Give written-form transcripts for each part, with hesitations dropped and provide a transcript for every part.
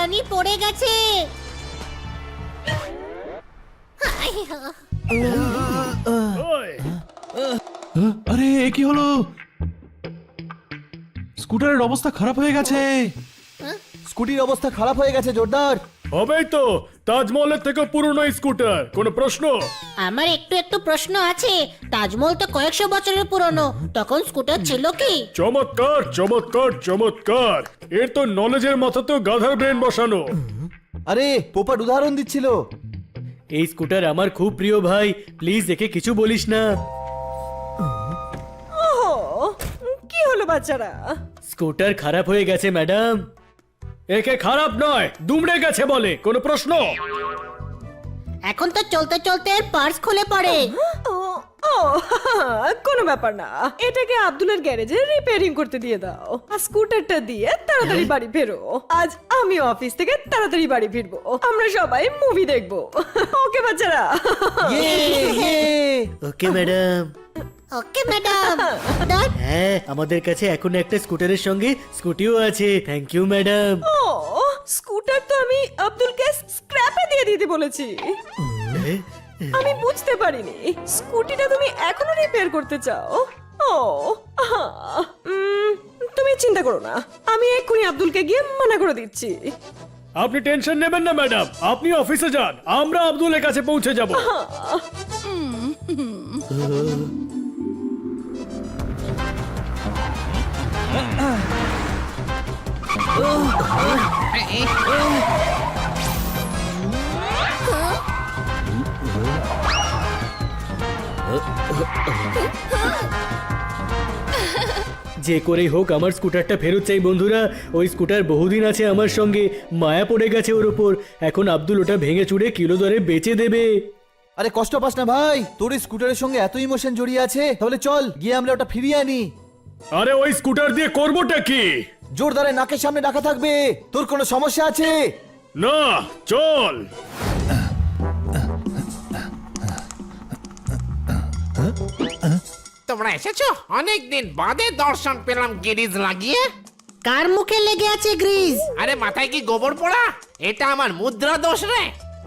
Johnny পড়ে গেছে। আরে এ কি হলো? স্কুটারের অবস্থা খারাপ হয়ে গেছে। স্কুটির অবস্থা খারাপ হয়ে গেছে জোরদার। হবেই তো, তাজমহলের থেকে পুরনো স্কুটার, কোনো প্রশ্ন? আমার একটু প্রশ্ন আছে। তাজমহল তো কয়েকশো বছরের পুরনো, তখন স্কুটার ছিল কি? চমৎকার চমৎকার চমৎকার, এর তো নলেজের মাথাতেও গাধার ব্রেন বসানো। আরে পোপাট উদাহরণ দিচ্ছিল। এই স্কুটার আমার খুব প্রিয় ভাই, প্লিজ একে কিছু বলিস না। কি হলো বাচ্চারা? স্কুটার খারাপ হয়ে গেছে ম্যাডাম। একে খারাপ নয়, দুমড়ে গেছে বলে, কোনো প্রশ্ন? এখন তো চলতে চলতে পার্স খুলে পড়ে। ও ও কোনো ব্যাপার না, এটাকে আব্দুলের গ্যারেজে রিপেয়ারিং করতে দিয়ে দাও আর স্কুটারটা দিয়ে তাড়াতাড়ি বাড়ি ফেরো। আজ আমি অফিস থেকে তাড়াতাড়ি বাড়ি ফিরবো, আমরা সবাই মুভি দেখবো। ওকে বাচ্চারা? Okay madam. Okay madam. হ্যাঁ, আমাদের কাছে এখন একটা স্কুটারের সঙ্গে স্কুটিও আছে। Thank you madam. ও স্কুটার তো আমি আব্দুলকে স্ক্র্যাপে দিয়ে দিতে বলেছি। আমি বুঝতে পারিনি স্কুটিটা তুমি এখনো রিপেয়ার করতে চাও। ও আহা, তুমি চিন্তা করো না, আমি এক্ষুনি আব্দুলকে গিয়ে মানা করে দিচ্ছি। আপনি টেনশন নেবেন না ম্যাডাম, আপনি অফিসে যান, আমরা আব্দুলের কাছে পৌঁছে যাব। যে করেই হোক আমার স্কুটারটা ফেরত চাই বন্ধুরা। ওই স্কুটার বহুদিন আছে আমার সঙ্গে, মায়া পড়ে গেছে ওর ওপর। এখন আব্দুল ওটা ভেঙে চুড়ে কিলো দরে বেচে দেবে। আরে কষ্ট পাস না ভাই, তোর এই স্কুটারের সঙ্গে এত ইমোশন জড়িয়ে আছে, তাহলে চল গিয়ে আমরা ওটা ফিরিয়ে আনি। আরে ওই স্কুটার দিয়ে করবোটা কি? জোরদারের নাকের সামনে রাখা থাকবে। তোর কোনো সমস্যা আছে? না, চল। তোমরা এসেছো? অনেকদিন বাদে দর্শন পেলাম গিরিজ লাগিয়ে। কার মুখে লেগে আছে গ্রিজ? আরে মাথায় কি গোবর পোড়া? এটা আমার মুদ্রা দোষ রে।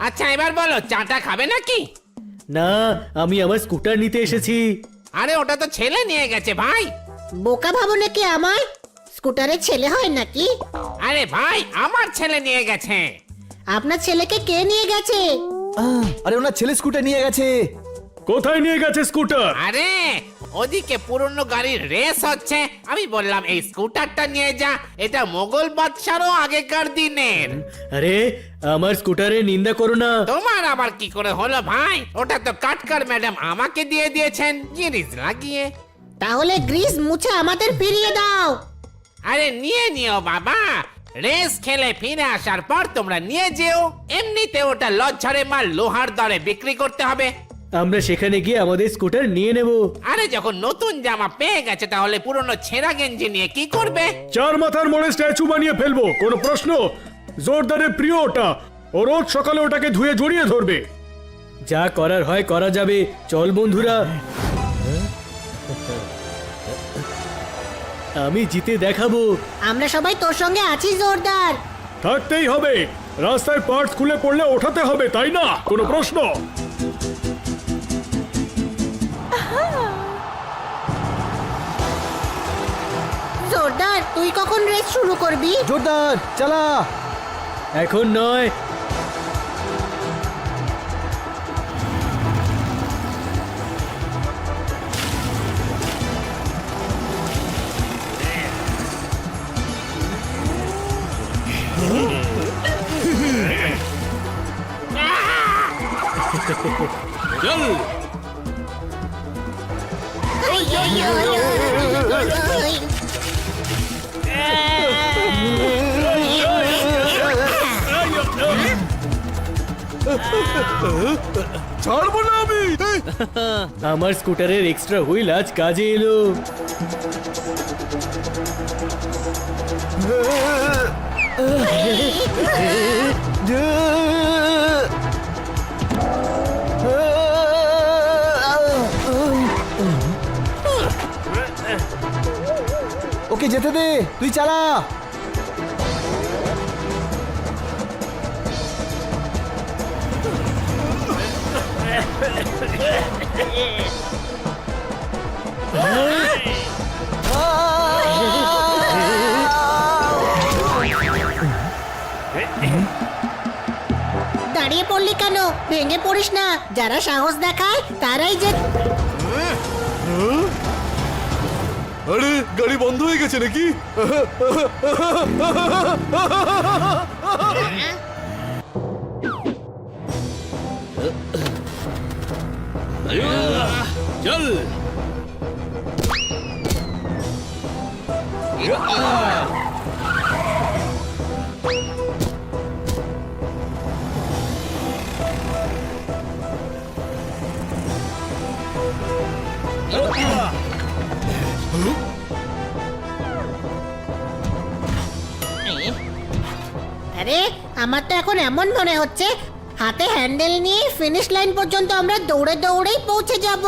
আচ্ছা এবার বলো, চাটা খাবে নাকি? না, আমি আমার স্কুটার নিতে এসেছি। আরে ওটা তো ছেলে নিয়ে গেছে ভাই। বোকা ভাবো নাকি আমায়? স্কুটারের ছেলে হয় নাকি? আরে ভাই, আমার ছেলে নিয়ে গেছে। আপনার ছেলেকে কে নিয়ে গেছে? আরে ওনার ছেলে স্কুটার নিয়ে গেছে। কোথায় নিয়ে গেছে স্কুটার? আরে ওদিকে পুরনো গাড়ির রেস হচ্ছে, আমি বললাম এই স্কুটারটা নিয়ে যা, এটা মোগল বাদশারও আগেকার দিনের। আরে আমার স্কুটারের নিন্দা করো না। তোমার আবার কি করে হলো ভাই? ওটা তো কাটকার ম্যাডাম আমাকে দিয়ে দিয়েছেন গিরিজ লাগিয়ে। তাহলে গ্রিজ মুছে আমাদের ফিরিয়ে দাও। আরে নিয়ে নিও বাবা, রেস খেলে ফিরে আসার পর তোমরা নিয়ে যেও। এমনিতে ওটা লজ্জারে মাল লোহার দরে বিক্রি করতে হবে। আমরা সেখানে গিয়ে আমাদের স্কুটার নিয়ে নেব। আরে যখন নতুন জামা পেয়ে গেছে তাহলে পুরনো ছেঁড়া গেঞ্জি নিয়ে কি করবে? চার মাথার মোড়ে স্ট্যাচু বানিয়ে ফেলবো, কোনো প্রশ্ন? জোরদারের প্রিয় ওটা, ও রোজ সকালে ওটাকে ধুয়ে জড়িয়ে ধরবে। যা করার হয় করা যাবে, চল বন্ধুরা। আমি জিতে দেখাবো। আমরা সবাই তোর সঙ্গে আছি জোরদার। থাকতেই হবে, রাস্তায় পার্টস খুলে পড়লে ওঠাতে হবে, তাই না? কোনো প্রশ্ন? জোরদার, তুই কখন রেস শুরু করবি? জোরদার চালা। এখন নয়। ছাড়বো না আমি। আমার স্কুটারের এক্সট্রা হুইল আজ কাজে এলো। ওকে যেতে দে, তুই চালা। দাঁড়িয়ে পড়লি কেন? ভেঙে পড়িস না, যারা সাহস দেখায় তারাই যে। আরে গাড়ি বন্ধ হয়ে গেছে নাকি? চল। আরে আমার তো এখন এমন মনে হচ্ছে হাতে হ্যান্ডেল নিয়ে ফিনিশ লাইন পর্যন্ত আমরা দৌড়ে দৌড়েই পৌঁছে যাব।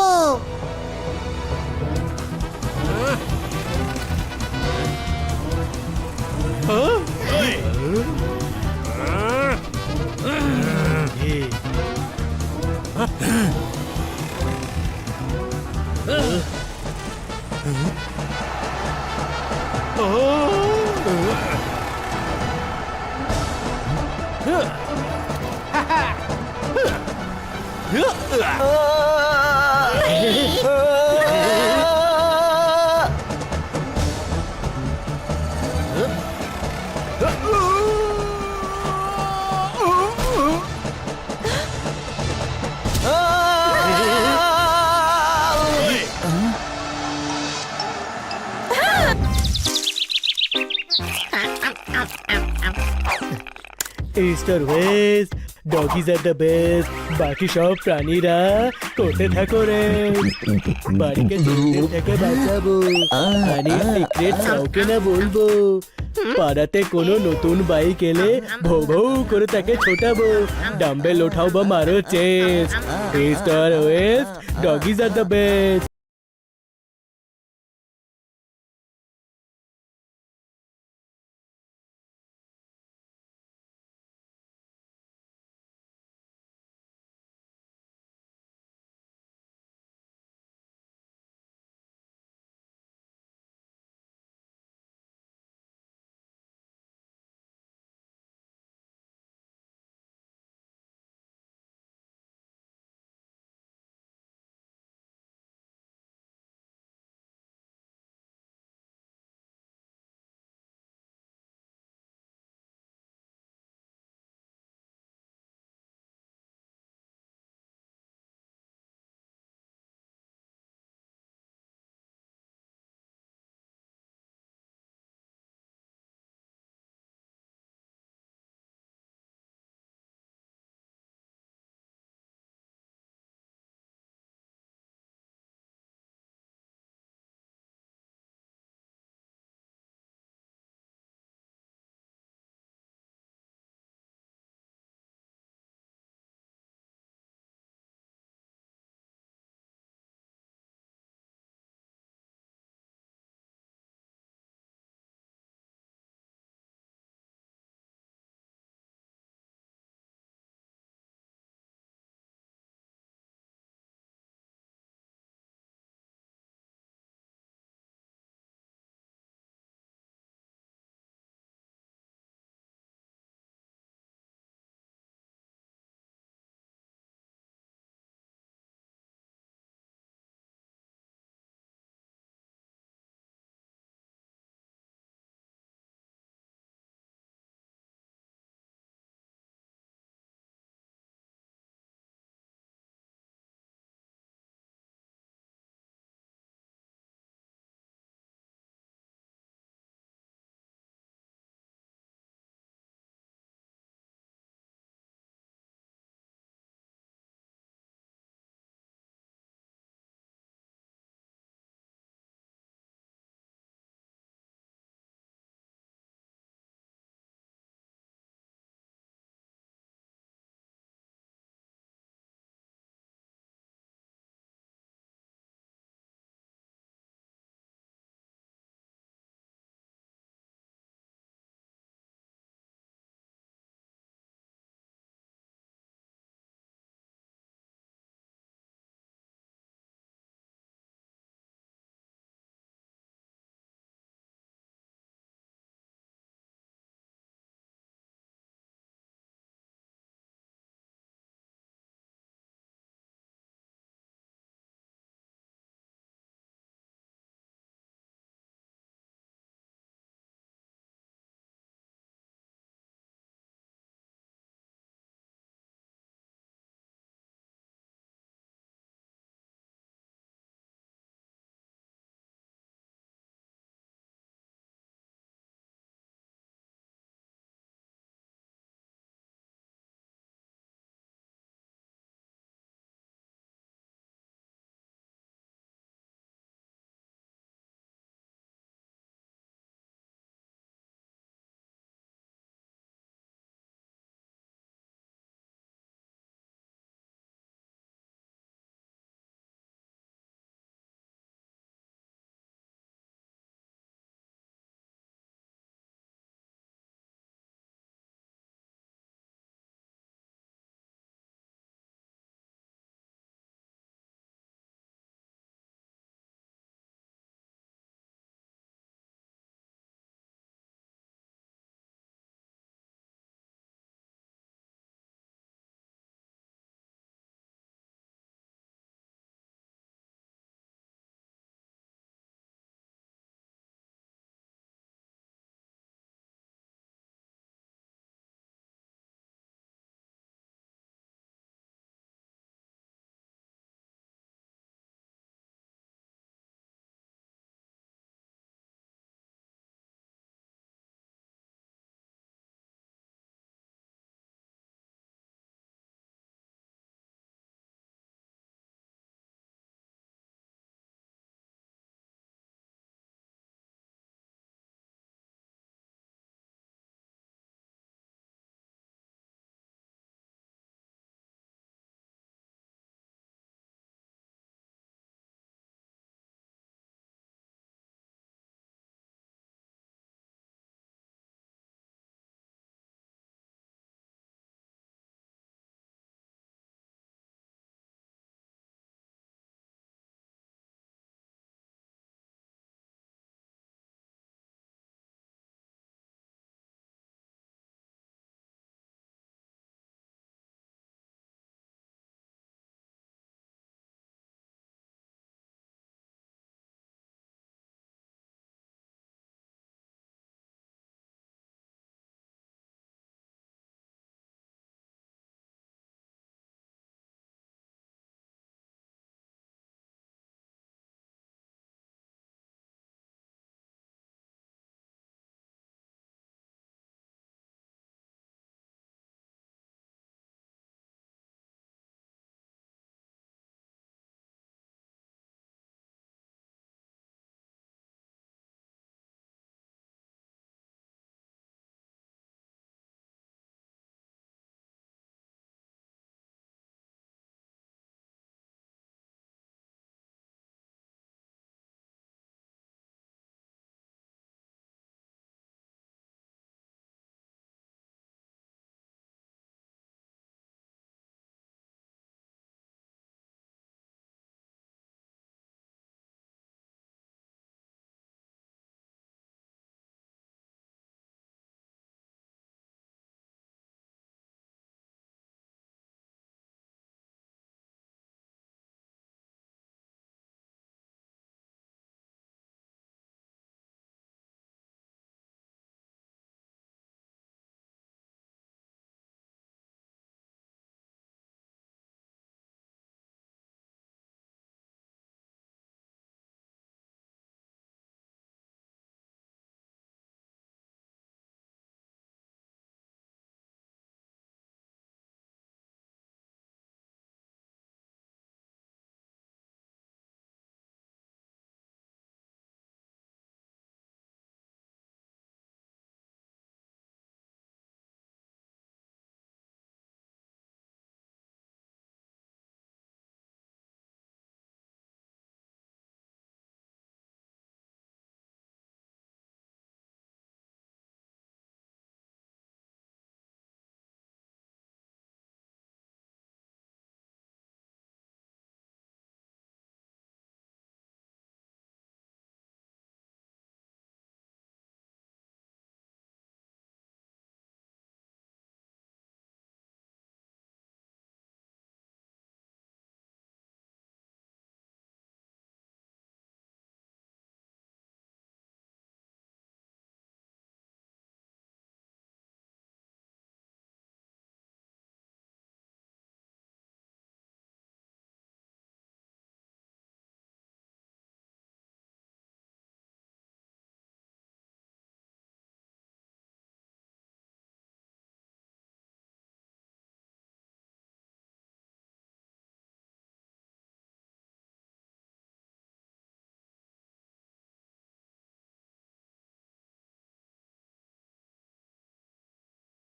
East or west, doggies are the best. বাকি সব প্রাণীরা করতে থাকো রে, বাড়িকে চোরদের থেকে বাঁচাবো। হানি সিক্রেট কাউকে না বলবো। পাড়াতে কোনো নতুন বাইক এলে ভৌ ভৌ করে তাকে ছোটাবো। ডাম্বেল ওঠাও বা মারো chest. East or west, doggies are the best.